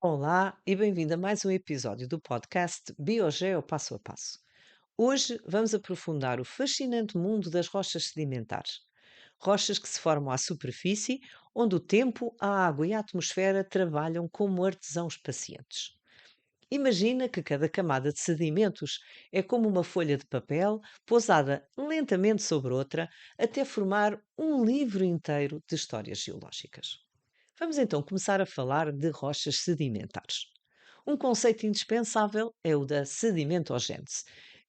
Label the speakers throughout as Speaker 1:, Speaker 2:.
Speaker 1: Olá e bem-vindo a mais um episódio do podcast Biogeo Passo a Passo. Hoje vamos aprofundar o fascinante mundo das rochas sedimentares. Rochas que se formam à superfície, onde o tempo, a água e a atmosfera trabalham como artesãos pacientes. Imagina que cada camada de sedimentos é como uma folha de papel pousada lentamente sobre outra até formar um livro inteiro de histórias geológicas. Vamos então começar a falar de rochas sedimentares. Um conceito indispensável é o da sedimentogênese,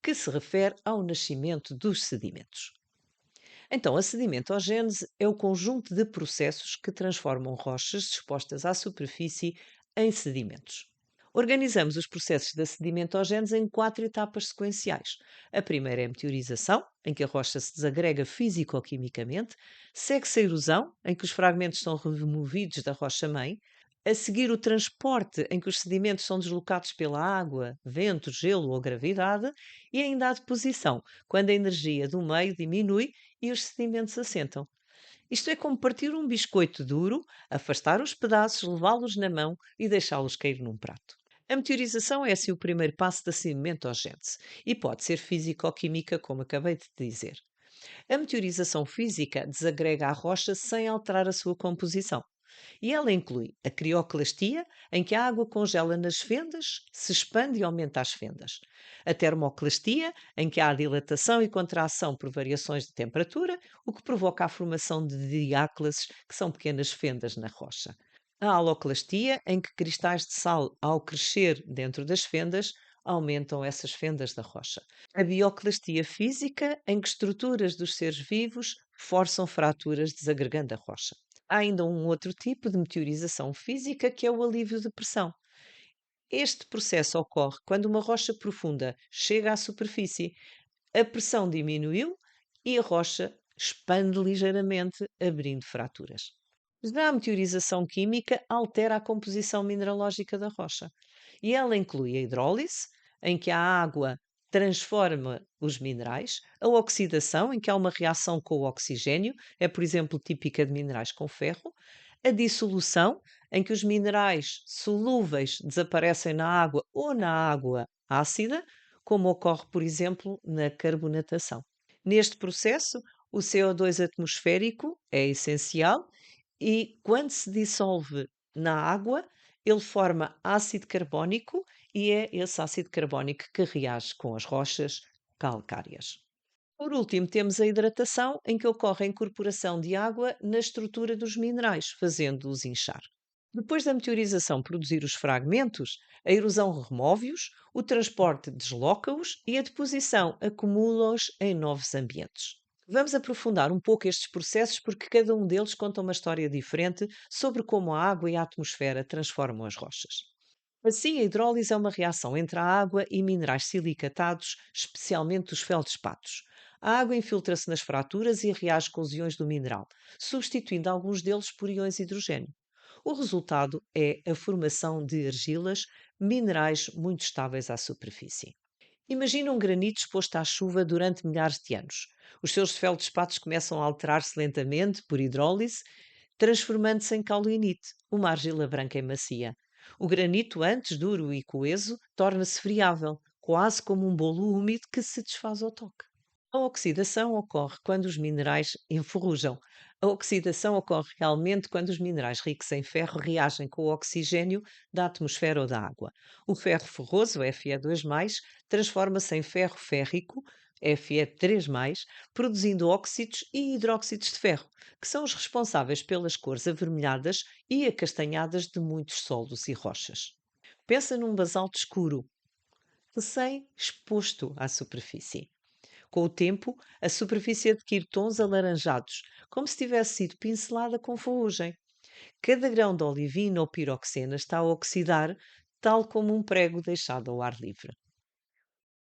Speaker 1: que se refere ao nascimento dos sedimentos. Então, a sedimentogênese é o conjunto de processos que transformam rochas dispostas à superfície em sedimentos. Organizamos os processos da sedimentogênese em quatro etapas sequenciais. A primeira é a meteorização, em que a rocha se desagrega físico-quimicamente. Segue-se a erosão, em que os fragmentos são removidos da rocha-mãe. A seguir, o transporte, em que os sedimentos são deslocados pela água, vento, gelo ou gravidade. E ainda a deposição, quando a energia do meio diminui e os sedimentos assentam. Isto é como partir um biscoito duro, afastar os pedaços, levá-los na mão e deixá-los cair num prato. A meteorização é assim o primeiro passo da cimentogênese e pode ser físico-química, como acabei de dizer. A meteorização física desagrega a rocha sem alterar a sua composição. E ela inclui a crioclastia, em que a água congela nas fendas, se expande e aumenta as fendas. A termoclastia, em que há a dilatação e contração por variações de temperatura, o que provoca a formação de diáclases, que são pequenas fendas na rocha. A haloclastia, em que cristais de sal, ao crescer dentro das fendas, aumentam essas fendas da rocha. A bioclastia física, em que estruturas dos seres vivos forçam fraturas desagregando a rocha. Há ainda um outro tipo de meteorização física que é o alívio de pressão. Este processo ocorre quando uma rocha profunda chega à superfície, a pressão diminuiu e a rocha expande ligeiramente, abrindo fraturas. Já a meteorização química altera a composição mineralógica da rocha e ela inclui a hidrólise, em que a água transforma os minerais, a oxidação, em que há uma reação com o oxigênio, é, por exemplo, típica de minerais com ferro, a dissolução, em que os minerais solúveis desaparecem na água ou na água ácida, como ocorre, por exemplo, na carbonatação. Neste processo, o CO2 atmosférico é essencial e quando se dissolve na água, ele forma ácido carbónico e é esse ácido carbónico que reage com as rochas calcárias. Por último, temos a hidratação, em que ocorre a incorporação de água na estrutura dos minerais, fazendo-os inchar. Depois da meteorização produzir os fragmentos, a erosão remove-os, o transporte desloca-os e a deposição acumula-os em novos ambientes. Vamos aprofundar um pouco estes processos porque cada um deles conta uma história diferente sobre como a água e a atmosfera transformam as rochas. Assim, a hidrólise é uma reação entre a água e minerais silicatados, especialmente os feldspatos. A água infiltra-se nas fraturas e reage com os íons do mineral, substituindo alguns deles por íons de hidrogênio. O resultado é a formação de argilas, minerais muito estáveis à superfície. Imagina um granito exposto à chuva durante milhares de anos. Os seus feldspatos começam a alterar-se lentamente por hidrólise, transformando-se em caolinite, uma argila branca e macia. O granito, antes duro e coeso, torna-se friável, quase como um bolo úmido que se desfaz ao toque. A oxidação ocorre quando os minerais enferrujam. A oxidação ocorre realmente quando os minerais ricos em ferro reagem com o oxigênio da atmosfera ou da água. O ferro ferroso, Fe2+, transforma-se em ferro férrico, Fe3+, produzindo óxidos e hidróxidos de ferro, que são os responsáveis pelas cores avermelhadas e acastanhadas de muitos solos e rochas. Pensa num basalto escuro, recém-exposto à superfície. Com o tempo, a superfície adquire tons alaranjados, como se tivesse sido pincelada com ferrugem. Cada grão de olivina ou piroxena está a oxidar, tal como um prego deixado ao ar livre.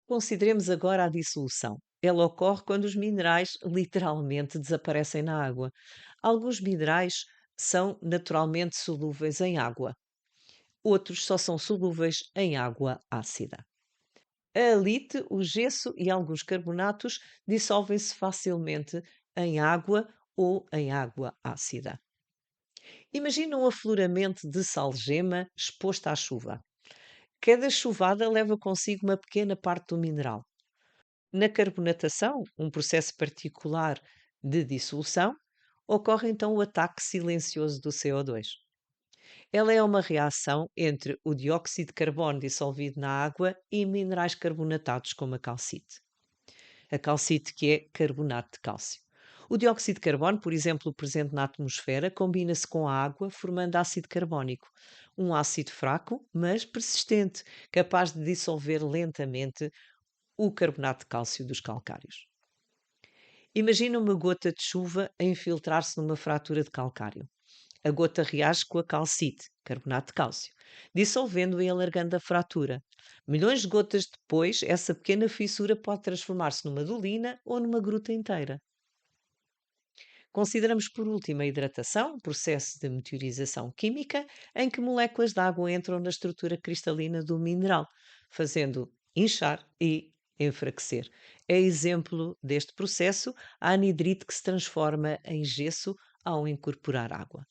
Speaker 1: Consideremos agora a dissolução. Ela ocorre quando os minerais literalmente desaparecem na água. Alguns minerais são naturalmente solúveis em água, outros só são solúveis em água ácida. A halite, o gesso e alguns carbonatos dissolvem-se facilmente em água ou em água ácida. Imagina um afloramento de salgema exposto à chuva. Cada chuvada leva consigo uma pequena parte do mineral. Na carbonatação, um processo particular de dissolução, ocorre então o ataque silencioso do CO2. Ela é uma reação entre o dióxido de carbono dissolvido na água e minerais carbonatados como a calcite. A calcite que é carbonato de cálcio. O dióxido de carbono, por exemplo, presente na atmosfera, combina-se com a água, formando ácido carbónico, um ácido fraco, mas persistente, capaz de dissolver lentamente o carbonato de cálcio dos calcários. Imagina uma gota de chuva a infiltrar-se numa fratura de calcário. A gota reage com a calcite, carbonato de cálcio, dissolvendo e alargando a fratura. Milhões de gotas depois, essa pequena fissura pode transformar-se numa dolina ou numa gruta inteira. Consideramos por último a hidratação, um processo de meteorização química em que moléculas de água entram na estrutura cristalina do mineral, fazendo inchar e enfraquecer. É exemplo deste processo a anidrite que se transforma em gesso ao incorporar água.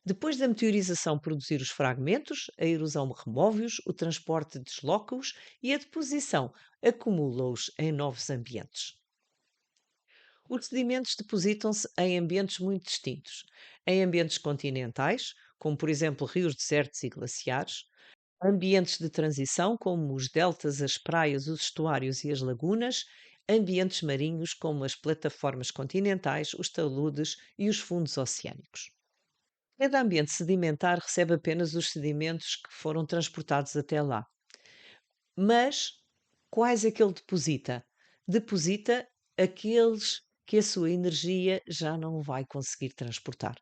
Speaker 1: Depois da meteorização produzir os fragmentos, a erosão remove-os, o transporte desloca-os e a deposição acumula-os em novos ambientes. Os sedimentos depositam-se em ambientes muito distintos. Em ambientes continentais, como por exemplo rios desertos e glaciares, ambientes de transição, como os deltas, as praias, os estuários e as lagunas, ambientes marinhos, como as plataformas continentais, os taludes e os fundos oceânicos. Cada ambiente sedimentar recebe apenas os sedimentos que foram transportados até lá. Mas quais é que ele deposita? Deposita aqueles que a sua energia já não vai conseguir transportar.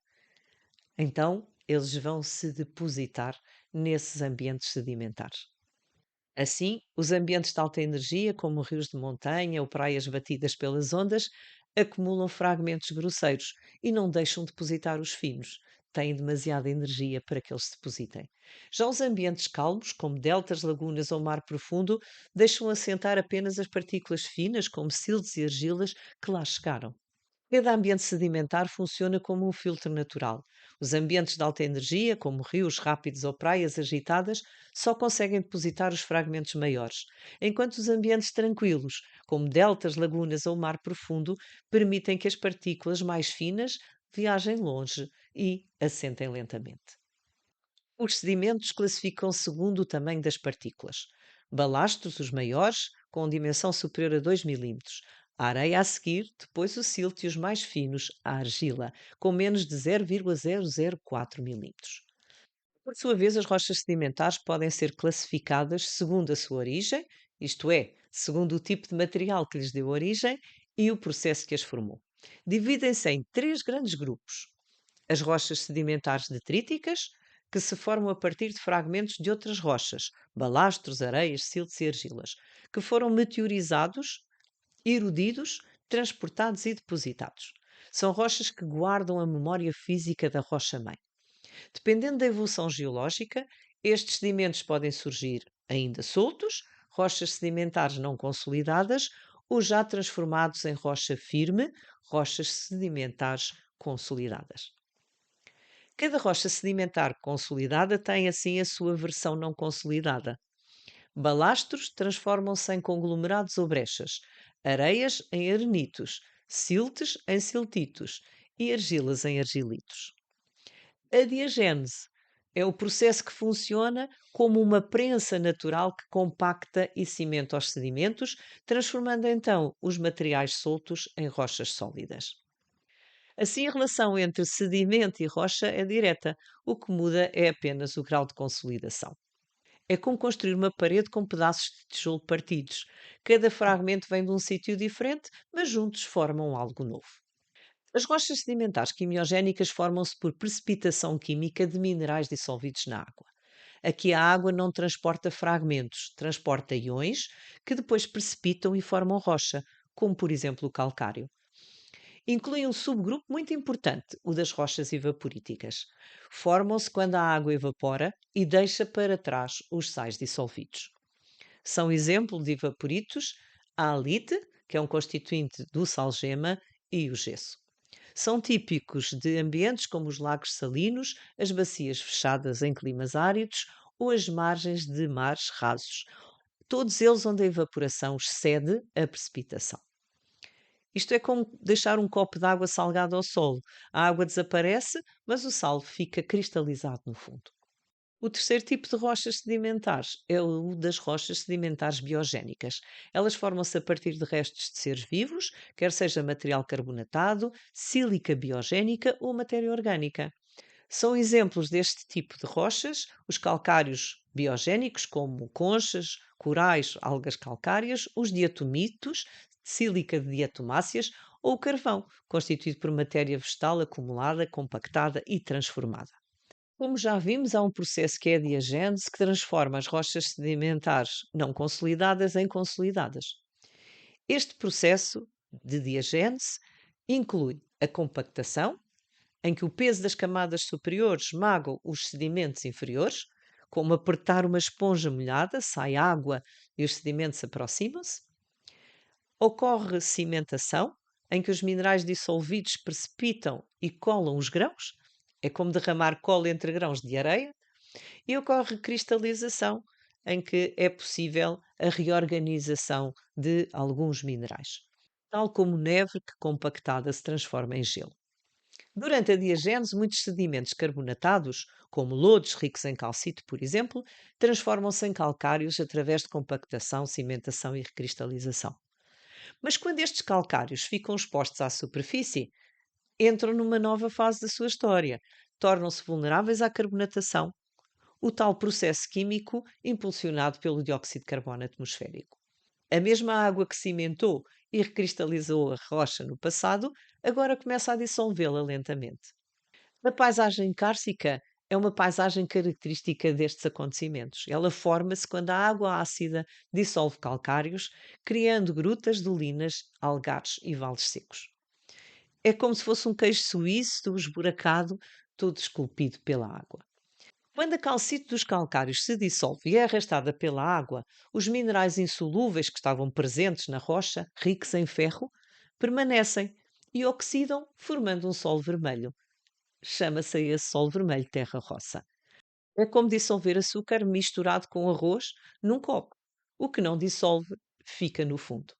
Speaker 1: Então, eles vão se depositar nesses ambientes sedimentares. Assim, os ambientes de alta energia, como rios de montanha ou praias batidas pelas ondas, acumulam fragmentos grosseiros e não deixam depositar os finos. Têm demasiada energia para que eles se depositem. Já os ambientes calmos, como deltas, lagunas ou mar profundo, deixam assentar apenas as partículas finas, como siltes e argilas, que lá chegaram. Cada ambiente sedimentar funciona como um filtro natural. Os ambientes de alta energia, como rios rápidos ou praias agitadas, só conseguem depositar os fragmentos maiores, enquanto os ambientes tranquilos, como deltas, lagunas ou mar profundo, permitem que as partículas mais finas viajem longe e assentem lentamente. Os sedimentos classificam-se segundo o tamanho das partículas. Balastros, os maiores, com dimensão superior a 2 milímetros. A areia a seguir, depois o silt e os mais finos, a argila, com menos de 0,004 milímetros. Por sua vez, as rochas sedimentares podem ser classificadas segundo a sua origem, isto é, segundo o tipo de material que lhes deu origem e o processo que as formou. Dividem-se em três grandes grupos: as rochas sedimentares detríticas, que se formam a partir de fragmentos de outras rochas, balastros, areias, siltes e argilas, que foram meteorizados, erodidos, transportados e depositados. São rochas que guardam a memória física da rocha-mãe. Dependendo da evolução geológica, estes sedimentos podem surgir ainda soltos, rochas sedimentares não consolidadas ou já transformados em rocha firme, rochas sedimentares consolidadas. Cada rocha sedimentar consolidada tem assim a sua versão não consolidada. Balastros transformam-se em conglomerados ou brechas, areias em arenitos, siltes em siltitos e argilas em argilitos. A diagênese é o processo que funciona como uma prensa natural que compacta e cimenta os sedimentos, transformando então os materiais soltos em rochas sólidas. Assim, a relação entre sedimento e rocha é direta, o que muda é apenas o grau de consolidação. É como construir uma parede com pedaços de tijolo partidos. Cada fragmento vem de um sítio diferente, mas juntos formam algo novo. As rochas sedimentares quimiogénicas formam-se por precipitação química de minerais dissolvidos na água. Aqui a água não transporta fragmentos, transporta íons que depois precipitam e formam rocha, como por exemplo o calcário. Inclui um subgrupo muito importante, o das rochas evaporíticas. Formam-se quando a água evapora e deixa para trás os sais dissolvidos. São exemplo de evaporitos a alite, que é um constituinte do salgema, e o gesso. São típicos de ambientes como os lagos salinos, as bacias fechadas em climas áridos ou as margens de mares rasos, todos eles onde a evaporação excede a precipitação. Isto é como deixar um copo de água salgada ao solo. A água desaparece, mas o sal fica cristalizado no fundo. O terceiro tipo de rochas sedimentares é o das rochas sedimentares biogénicas. Elas formam-se a partir de restos de seres vivos, quer seja material carbonatado, sílica biogénica ou matéria orgânica. São exemplos deste tipo de rochas os calcários biogénicos, como conchas, corais, algas calcárias, os diatomitos, sílica de diatomáceas, ou o carvão, constituído por matéria vegetal acumulada, compactada e transformada. Como já vimos, há um processo que é a diagênese, que transforma as rochas sedimentares não consolidadas em consolidadas. Este processo de diagênese inclui a compactação, em que o peso das camadas superiores esmaga os sedimentos inferiores, como apertar uma esponja molhada, sai água e os sedimentos aproximam-se. Ocorre cimentação, em que os minerais dissolvidos precipitam e colam os grãos, é como derramar cola entre grãos de areia, e ocorre cristalização, em que é possível a reorganização de alguns minerais, tal como neve que compactada se transforma em gelo. Durante a diagênese, muitos sedimentos carbonatados, como lodos ricos em calcite, por exemplo, transformam-se em calcários através de compactação, cimentação e recristalização. Mas quando estes calcários ficam expostos à superfície, entram numa nova fase da sua história, tornam-se vulneráveis à carbonatação, o tal processo químico impulsionado pelo dióxido de carbono atmosférico. A mesma água que cimentou e recristalizou a rocha no passado, agora começa a dissolvê-la lentamente. A paisagem cárcica é uma paisagem característica destes acontecimentos. Ela forma-se quando a água ácida dissolve calcários, criando grutas, dolinas, algares e vales secos. É como se fosse um queijo suíço esburacado, todo esculpido pela água. Quando a calcite dos calcários se dissolve e é arrastada pela água, os minerais insolúveis que estavam presentes na rocha, ricos em ferro, permanecem e oxidam, formando um solo vermelho. Chama-se esse solo vermelho terra-roça. É como dissolver açúcar misturado com arroz num copo. O que não dissolve fica no fundo.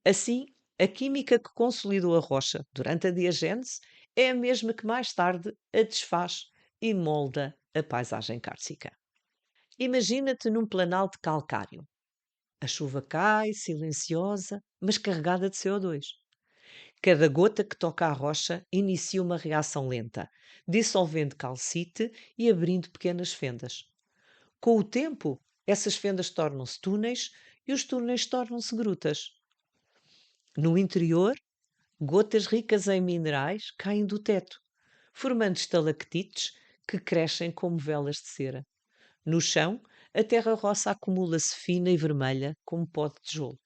Speaker 1: Assim, a química que consolidou a rocha durante a diagênese é a mesma que mais tarde a desfaz e molda a paisagem cárcica. Imagina-te num planalto calcário. A chuva cai, silenciosa, mas carregada de CO2. Cada gota que toca a rocha inicia uma reação lenta, dissolvendo calcite e abrindo pequenas fendas. Com o tempo, essas fendas tornam-se túneis e os túneis tornam-se grutas. No interior, gotas ricas em minerais caem do teto, formando estalactites que crescem como velas de cera. No chão, a terra-roça acumula-se fina e vermelha como pó de tijolo.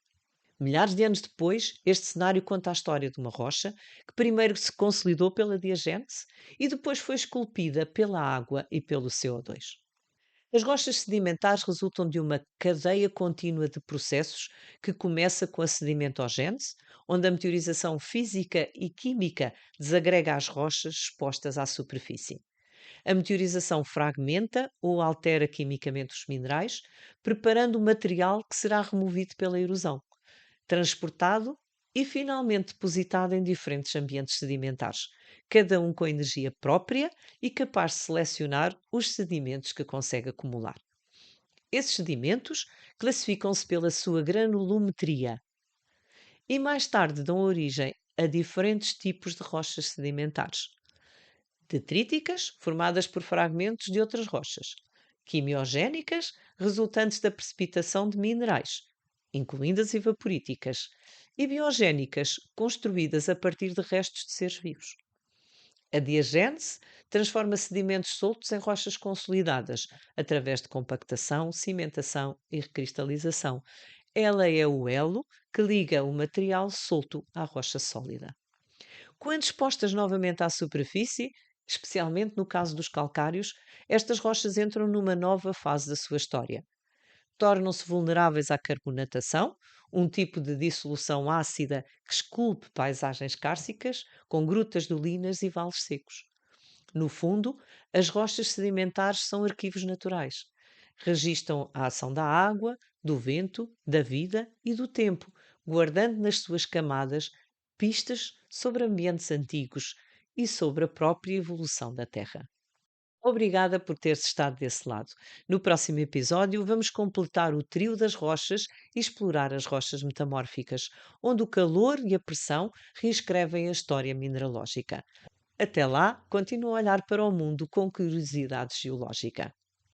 Speaker 1: Milhares de anos depois, este cenário conta a história de uma rocha que primeiro se consolidou pela diagênese e depois foi esculpida pela água e pelo CO2. As rochas sedimentares resultam de uma cadeia contínua de processos que começa com a sedimentogênese, onde a meteorização física e química desagrega as rochas expostas à superfície. A meteorização fragmenta ou altera quimicamente os minerais, preparando o material que será removido pela erosão, transportado e finalmente depositado em diferentes ambientes sedimentares, cada um com energia própria e capaz de selecionar os sedimentos que consegue acumular. Esses sedimentos classificam-se pela sua granulometria e mais tarde dão origem a diferentes tipos de rochas sedimentares. Detríticas, formadas por fragmentos de outras rochas. Quimiogénicas, resultantes da precipitação de minerais, incluindo as evaporíticas. E biogénicas, construídas a partir de restos de seres vivos. A diagênese transforma sedimentos soltos em rochas consolidadas, através de compactação, cimentação e recristalização. Ela é o elo que liga o material solto à rocha sólida. Quando expostas novamente à superfície, especialmente no caso dos calcários, estas rochas entram numa nova fase da sua história. tornam-se vulneráveis à carbonatação, um tipo de dissolução ácida que esculpe paisagens cársticas, com grutas dolinas e vales secos. No fundo, as rochas sedimentares são arquivos naturais. Registam a ação da água, do vento, da vida e do tempo, guardando nas suas camadas pistas sobre ambientes antigos e sobre a própria evolução da Terra. Obrigada por ter estado desse lado. No próximo episódio, vamos completar o trio das rochas e explorar as rochas metamórficas, onde o calor e a pressão reescrevem a história mineralógica. Até lá, continua a olhar para o mundo com curiosidade geológica.